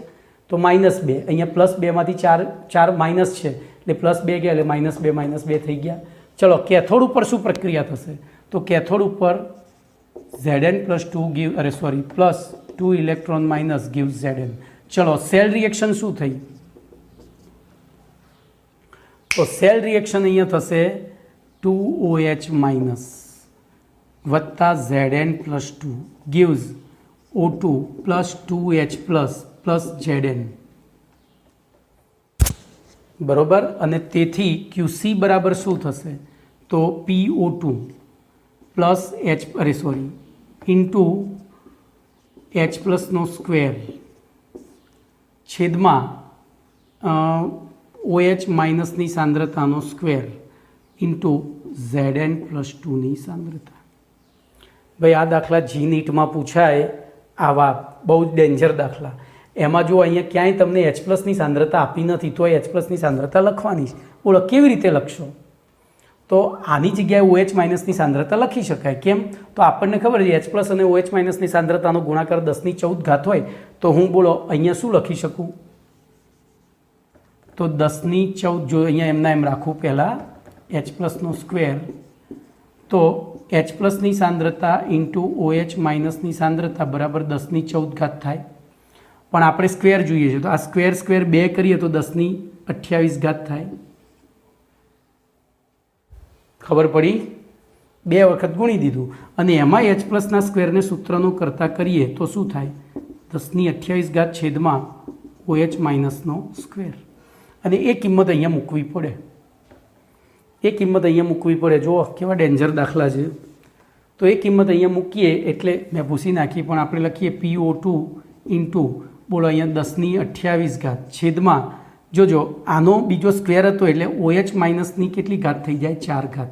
તો -2, અહીંયા +2 માંથી 4 માઇનસ છે એટલે +2 ગયા એટલે -2 -2 થઈ ગયા. ચલો કેથોડ ઉપર શું પ્રક્રિયા થશે? તો કેથોડ ઉપર Zn + 2 give +2 electron minus gives Zn. ચલો સેલ રિએક્શન શું થઈ? તો સેલ રિએક્શન અહીંયા થશે 2OH- વત્તા Zn + 2 gives O2 + 2H+ + Zn. બરોબર. અને તેથી QC બરાબર શું થશે? તો PO2 + ઇન્ટુ H+² છેદમાં OH- ની સાંદ્રતાનો સ્ક્વેર ઇન્ટુ Zn + 2 ની સાંદ્રતા. ભાઈ આ દાખલા જી નીટમાં પૂછાય, આવા બહુ જ ડેન્જર દાખલા. એમાં જો અહીંયા ક્યાંય તમને H+ ની સાંદ્રતા આપી નથી તો H+ ની સાંદ્રતા લખવાની છે. બોલો કેવી રીતે લખશો? તો આની જગ્યાએ OH- ની સાંદ્રતા લખી શકાય. કેમ? તો આપણને ખબર છે H+ અને OH- ની સાંદ્રતાનો ગુણાકાર 10^14 હોય, તો હું બોલો અહીંયા શું લખી શકું? તો 10^14, જો અહીંયા એમના એમ રાખું પહેલાં H+નો સ્ક્વેર, તો H+ ની સાંદ્રતા ઇન્ટુ OH- ની સાંદ્રતા બરાબર 10^14 થાય. પણ આપણે સ્ક્વેર જોઈએ છે, તો આ સ્ક્વેર 2 કરીએ તો 10^28 થાય. ખબર પડી? 2 વખત ગુણી દીધું. અને એમાં H+ ના સ્ક્વેરને સૂત્રનો કરતા કરીએ તો શું થાય? 10^28 છેદમાં OH- નો સ્ક્વેર. અને એ કિંમત અહીંયા મૂકવી પડે, એ કિંમત અહીંયા મૂકવી પડે. જો કેવા ડેન્જર દાખલા છે. તો એ કિંમત અહીંયા મૂકીએ એટલે મેં ભૂસી નાખી, પણ આપણે લખીએ PO2 ઇન્ટુ, બોલો અહીંયા 10^28 છેદમાં, જોજો આનો બીજો સ્ક્વેર હતો એટલે OH- ની કેટલી ઘાત થઈ જાય? 4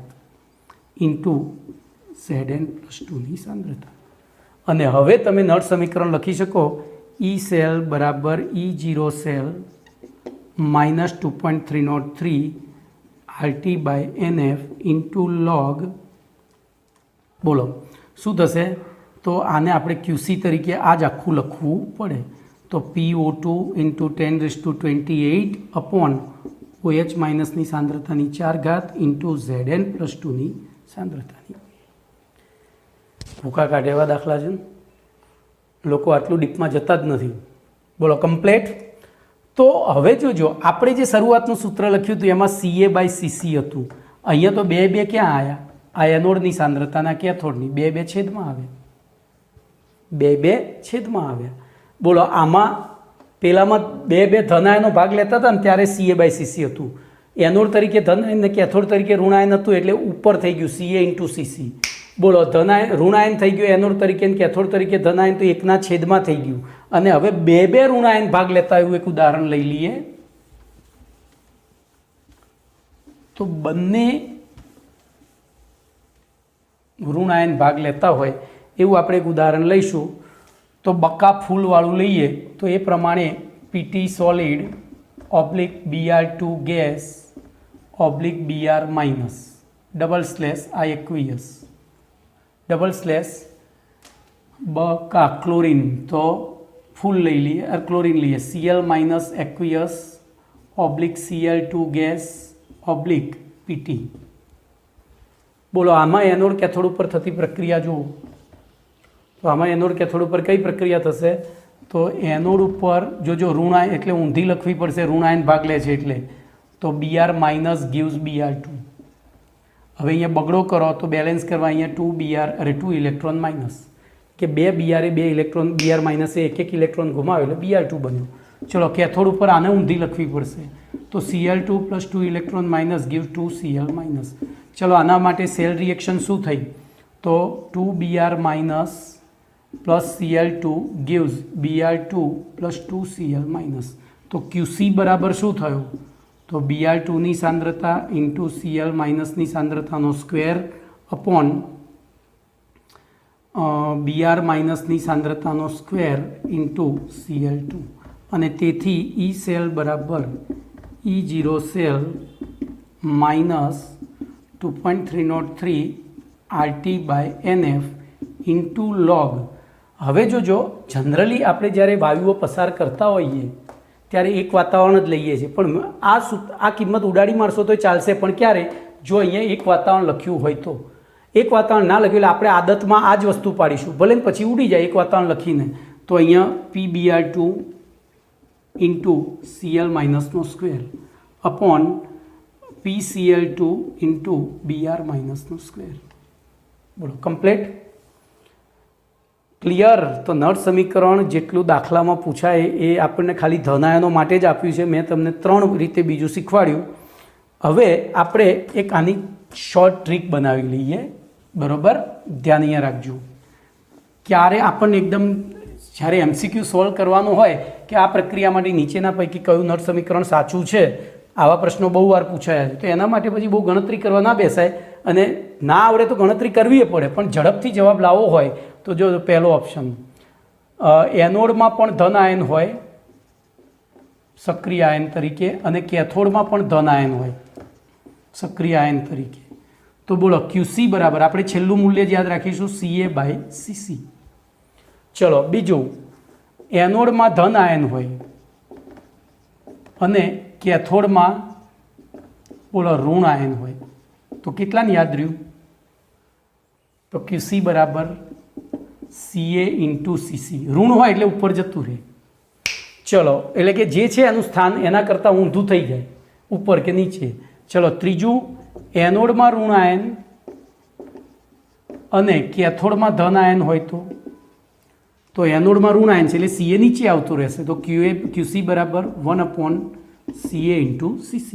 ઇન્ટુ Zn + 2 ની સાંદ્રતા. અને હવે તમે નળ સમીકરણ લખી શકો. E સેલ બરાબર E0 cell -2.303 RT/NF into log. બોલો શું થશે? તો આને આપણે QC તરીકે આ જ આખું લખવું પડે. તો PO2 × 10⁻28 અપોન OH- ની સાંદ્રતાની 4 ઇન્ટુ Zn + 2 ની સાંદ્રતાની. ભૂકા કાઢે એવા દાખલા છે. લોકો આટલું ડીપમાં જતા જ નથી. બોલો કમ્પ્લેટ. તો હવે જોજો આપણે જે શરૂઆતનું સૂત્ર લખ્યું હતું એમાં CA/CC હતું. અહીંયા તો 2 ક્યાં આવ્યા? આ એનોડની સાંદ્રતાના કેથોડની 2 છેદમાં આવ્યા, 2 છેદમાં આવ્યા. બોલો આમાં પેલામાં 2 ધનાયનો ભાગ લેતા હતા ને ત્યારે CA/CC હતું. એનોડ તરીકે ધનાયન ને કેથોડ તરીકે ઋણાયન હતું એટલે ઉપર થઈ ગયું CA × CC. બોલો ઋણાયન થઈ ગયું એનોડ તરીકે ને કેથોડ તરીકે ધનાયન, તો 1ના છેદમાં થઈ ગયું. અને હવે 2 ઋણાયન ભાગ લેતા એવું એક ઉદાહરણ લઈ લઈએ. તો બંને ઋણાયન ભાગ લેતા હોય એવું આપણે એક ઉદાહરણ લઈશું. તો બકા ફૂલવાળું લઈએ તો એ પ્રમાણે PT solid / Br2 gas / Br minus / આ એક્વિયસ / બકા ક્લોરીન, તો ફૂલ લઈ લઈએ, ક્લોરીન લઈએ Cl- aqueous oblique Cl2 gas oblique Pt. બોલો આમાં એનોડ કેથોડ ઉપર થતી પ્રક્રિયા જુઓ. તો આમાં એનોડ કેથોડ ઉપર કઈ પ્રક્રિયા થશે? તો એનોડ ઉપર જો ઋણ એટલે ઊંધી લખવી પડશે, ઋણાયન ભાગ લે છે એટલે, તો Br માઇનસ gives Br2. હવે અહીંયા બગડો કરો તો બેલેન્સ કરવા અહીંયા 2 ઇલેક્ટ્રોન માઇનસ, કે 2 Br એ 2 ઇલેક્ટ્રોન, Br માઇનસ એ એક ઇલેક્ટ્રોન ગુમાવે એટલે Br2 બન્યું. ચલો કેથોડ ઉપર આને ઊંધી લખવી પડશે, તો Cl2 plus 2 electron minus give 2 Cl minus. ચલો આના માટે સેલ રિએક્શન શું થઈ? તો 2 Br minus plus Cl2 gives Br2 plus 2 Cl minus. તો QC બરાબર શું થયું? તો Br2ની સાંદ્રતા ઇન્ટુ Cl માઇનસની સાંદ્રતાનો સ્ક્વેર અપોન Br માઇનસની સાંદ્રતાનો સ્ક્વેર ઇન્ટુ Cl2. અને તેથી E સેલ બરાબર E0 cell minus 2.303 RT/NF into log. હવે જોજો, જનરલી આપણે જ્યારે વાયુઓ પસાર કરતા હોઈએ ત્યારે એક વાતાવરણ જ લઈએ છીએ, પણ આ કિંમત ઉડાડી મારશો તો ચાલશે, પણ ક્યારે? જો અહીંયા એક વાતાવરણ લખ્યું હોય તો. એક વાતાવરણ ના લખ્યું એટલે આપણે આદતમાં આ જ વસ્તુ પાડીશું, ભલે પછી ઉડી જાય એક વાતાવરણ લખીને. તો અહીંયા PBr2 ઇન્ટુ Cl માઇનસનો square upon PCl2 into Br માઇનસનો સ્ક્વેર. બોલો કમ્પ્લીટ? ક્લિયર? તો નળ સમીકરણ જેટલું દાખલામાં પૂછાય એ આપણને ખાલી ધનાયનો માટે જ આપ્યું છે. મેં તમને 3 રીતે બીજું શીખવાડ્યું. હવે આપણે એક આની શોર્ટ ટ્રીક બનાવી લઈએ, બરાબર? ધ્યાન અહીંયા રાખજો. ક્યારે આપણને એકદમ જ્યારે MCQ સોલ્વ કરવાનું હોય કે આ પ્રક્રિયા માટે નીચેના પૈકી કયું નળ સમીકરણ સાચું છે, આવા પ્રશ્નો બહુ વાર પૂછાયા છે. તો એના માટે પછી બહુ ગણતરી કરવા ના બેસાય, અને ના આવડે તો ગણતરી કરવી પડે, પણ ઝડપથી જવાબ લાવવો હોય તો જો પહેલો ઓપ્શન, એનોડમાં પણ ધન આયન હોય સક્રિય આયન તરીકે, અને કેથોડમાં પણ ધન આયન હોય સક્રિય આયન તરીકે. તો બોલો QC બરાબર આપણે છેલ્લું મૂલ્ય જ યાદ રાખીશું, Ca/Cc. ચલો બીજું, એનોડમાં ધન આયન હોય અને કેથોડમાં બોલો ઋણ આયન હોય, તો કેટલાને યાદ રહ્યું? તો QC બરાબર Ca ઇન્ટુ Cc. ઋણ હોય એટલે ઉપર જતું રહે. ચલો એટલે કે જે છે એનું સ્થાન એના કરતાં ઊંધું થઈ જાય, ઉપર કે નીચે. ચલો ત્રીજું, એનોડમાં ઋણ આયન અને કેથોડમાં ધન આયન હોય તો એનોડમાં ઋણ આયન છે એટલે Ca નીચે આવતું રહેશે, તો QC બરાબર 1/Ca ઇન્ટુ Cc.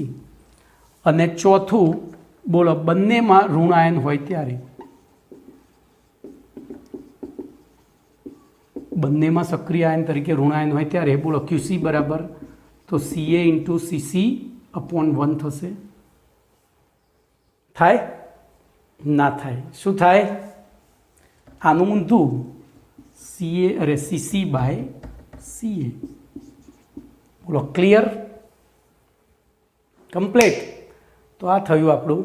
અને ચોથું, બોલો બંનેમાં ઋણ આયન હોય ત્યારે, બંનેમાં સક્રિય આયન તરીકે ઋણ આયન હોય ત્યારે, બોલો QC બરાબર તો Ca ઇન્ટુ Cc/1 થશે. થાય? ના થાય. શું થાય? આનું ઊંધું, Cc/Ca. બોલો ક્લિયર? કમ્પ્લીટ? તો આ થયું આપણું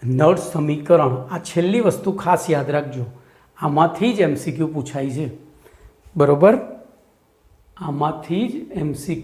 નળ સમીકરણ. આ છેલ્લી વસ્તુ ખાસ યાદ રાખજો, આમાંથી જ MCQ પૂછાય છે, બરોબર? આમાંથી જ MCQ